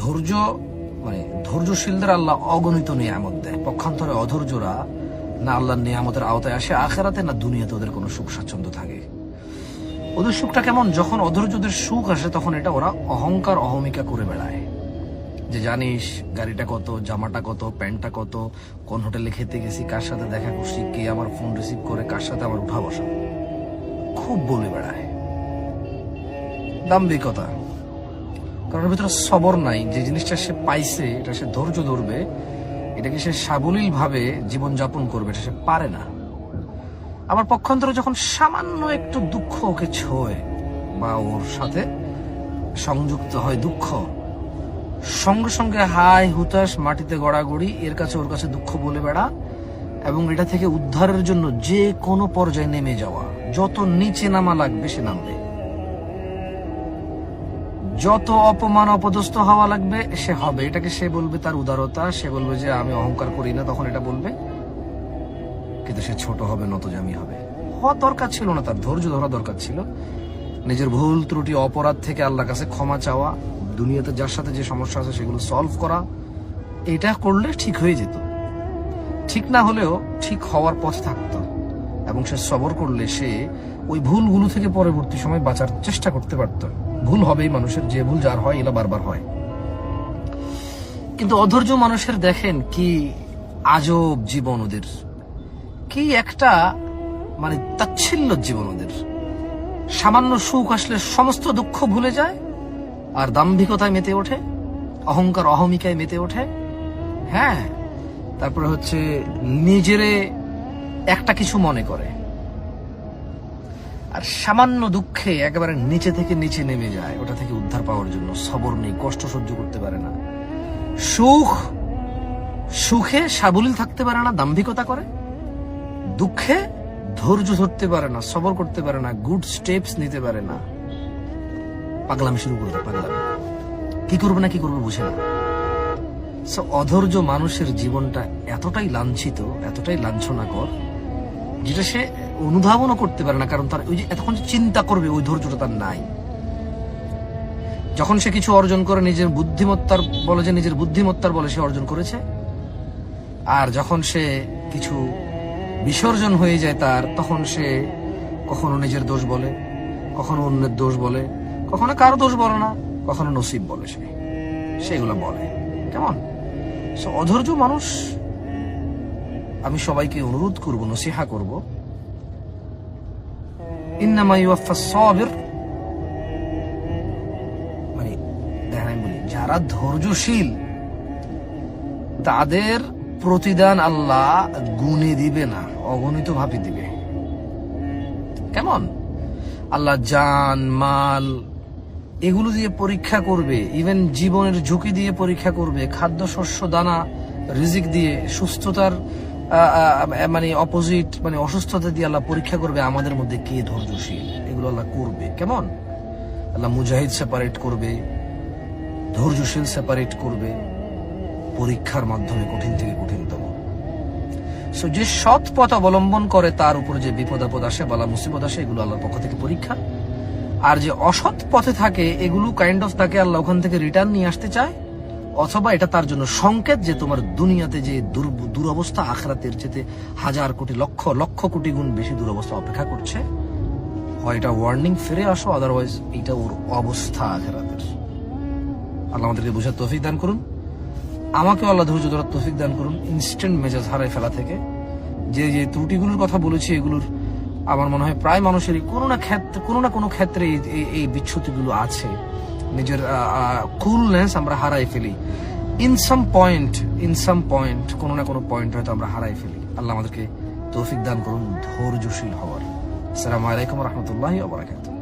ধৈর্য ধৈর্যশীলদের আল্লাহ অগণিত নিয়ামত দেয়। পক্ষান্তরে অধৈর্যরা না আল্লাহর নিয়ামতের আওতায় আসে আখিরাতে, না দুনিয়াতে ওদের কোনো সুখ স্বাচ্ছন্দ্য থাকে। ওদের সুখটা কেমন? যখন অধৈর্যদের সুখ আসে তখন এটা ওরা অহংকার অহমিকা করে বেড়ায়, যে জানিস গাড়িটা কত, জামাটা কত, প্যান্টটা কত, কোন হোটেলে খেতে গেছি, কার সাথে দেখা করছি, কে আমার ফোন রিসিভ করে, কার সাথে আমার উঠা বসা, খুব বলে বেড়ায়। দাম্ভিকতা, কারণ ভিতরে সবর নাই। যে জিনিসটা সে পাইছে এটা সে ধৈর্য ধরবে, এটাকে সে সাবলীল ভাবে জীবনযাপন করবে, এটা সে পারে না। আবার পক্ষান্তরে যখন সামান্য একটু দুঃখ ওকে ছোঁয় বা ওর সাথে সংযুক্ত হয় দুঃখ, সঙ্গে সঙ্গে হাই হুতাশ, মাটিতে গড়াগড়ি, এর কাছে ওর কাছে দুঃখ বলে বেড়া, এবং এটা থেকে উদ্ধারের জন্য যে কোনো পর্যায়ে নেমে যাওয়া, যত নিচে নামা লাগবে সে নামবে, যত অপমান অপদস্থ হওয়া লাগবে সে হবে। এটাকে সে বলবে তার উদারতা, সে বলবে যে আমি অহংকার করি না, তখন এটা বলবে। কিন্তু সে ছোট হবে, নতজামি হবে। হওয়া দরকার ছিল না, তার ধৈর্য ধরা দরকার ছিল। নিজের ভুল ত্রুটি অপরাধ থেকে আল্লাহর কাছে ক্ষমা চাওয়া, দুনিয়াতে যার সাথে যে সমস্যা আছে সেগুলো সলভ করা, এটা করলে ঠিক হয়ে যেত। ঠিক না হলেও ঠিক হওয়ার পথ থাকতো, এবং সে সবর করলে সে ওই ভুলগুলো থেকে পরবর্তী সময় বাঁচার চেষ্টা করতে পারত। ভুল হবেই মানুষের, যে ভুল যার হয় এলা বারবার হয়। কিন্তু অধৈর্য মানুষের দেখেন কি আজব জীবন ওদের, কি একটা তাচ্ছিল্য জীবন ওদের। সামান্য সুখ আসলে সমস্ত দুঃখ ভুলে যায়, আর দাম্ভিকতায় মেতে ওঠে, অহংকার অহমিকায় মেতে ওঠে। হ্যাঁ, তারপরে হচ্ছে নিজেরে একটা কিছু মনে করে, আর সামান্য দুঃখে একেবারে নিচে থেকে নিচে নেমে যায়। ওটা থেকে উদ্ধার পাওয়ার জন্য সবর নেই, কষ্ট সহ্য করতে পারে না, সুখে সাবলীল থাকতে পারে না, দাম্ভিকতা করে, দুঃখে ধৈর্য ধরতে পারে না, সবর করতে পারে না, গুড স্টেপস নিতে পারে না, পাগলামি শুরু করে দেয়। পাগলামি কি করবে না কি করবে বুঝে না। অধৈর্য মানুষের জীবনটা এতটাই লাঞ্ছিত, এতটাই লাঞ্ছনাকর, যেটা সে অনুধাবনও করতে পারে না। কারণ তার ওই যে এতক্ষণ চিন্তা করবে, ওই ধৈর্যটা তার নাই। যখন সে কিছু অর্জন করে নিজের বুদ্ধিমত্তার বলে সে অর্জন করেছে, আর যখন সে কিছু বিসর্জন হয়ে যায় তার, তখন সে কখনো নিজের দোষ বলে, কখনো অন্যের দোষ বলে, কখনো কারো দোষ বলে না, কখনো নসিব বলে, সেগুলো বলে। কেমন অধৈর্য মানুষ। আমি সবাইকে অনুরোধ করব, নসিহা করব, ইন্নামা ইউওয়াফাস সাবির, দেখেন আমি বলি, যারা ধৈর্যশীল তাদের প্রতিদান আল্লাহ গুণে দিবে না, অগণিত ভাবে দিবে। কেমন? আল্লাহ জান মাল এগুলো দিয়ে পরীক্ষা করবে, ইভেন জীবনের ঝুঁকি দিয়ে পরীক্ষা করবে, খাদ্য শস্য দানা রিজিক দিয়ে, সুস্থতার অপোজিট অসুস্থতা দিয়ে আল্লাহ পরীক্ষা করবে আমাদের মধ্যে কে ধৈর্যশীল। এগুলো আল্লাহ করবে। কেমন? আল্লাহ মুজাহিদ সেপারেট করবে, ধৈর্যশীল সেপারেট করবে, পরীক্ষার মাধ্যমে কঠিন থেকে কঠিনতম। যে সৎ পথ অবলম্বন করে তার উপর যে বিপদ আপদ আসে, বালা মুসিবত আসে, এগুলো আল্লাহর পক্ষ থেকে পরীক্ষা। আর যে অসৎ পথে থাকে এগুলো তাকে আল্লাহ ওখান থেকে রিটার্ন নিয়ে আসতে চায়, অথবা এটা তার জন্য সংকেত যে তোমার দুনিয়াতে যে দুরবস্থা আখিরাতের চেয়ে হাজার কোটি লক্ষ লক্ষ কোটি গুণ বেশি দুরবস্থা অপেক্ষা করছে। হয় এটা ওয়ার্নিং, ফিরে আসো, আদারওয়াইজ এটা ওর অবস্থা আখিরাতের। আল্লাহ আমাদেরকে বোঝার তৌফিক দান করুন, আমাকেও আল্লাহ ধৈর্য ধরার তৌফিক দান করুন ইনস্ট্যান্ট মেজাজ হারায় ফেলা থেকে। যে যে ত্রুটিগুলোর কথা বলেছি এগুলোর আমার মনে হয় প্রায় মানুষেরই কোনো না কোনো ক্ষেত্রে এই বিচ্যুতিগুলো আছে। নিজের কুলনেস আমরা হারাই ফেলি, ইন সাম পয়েন্ট কোনো না কোনো পয়েন্ট হয়তো আমরা হারাই ফেলি। আল্লাহ আমাদেরকে তৌফিক দান করুন ধৈর্যশীল হওয়ার। আসসালামু আলাইকুম ওয়া রাহমাতুল্লাহি ওয়া বারাকাতুহু।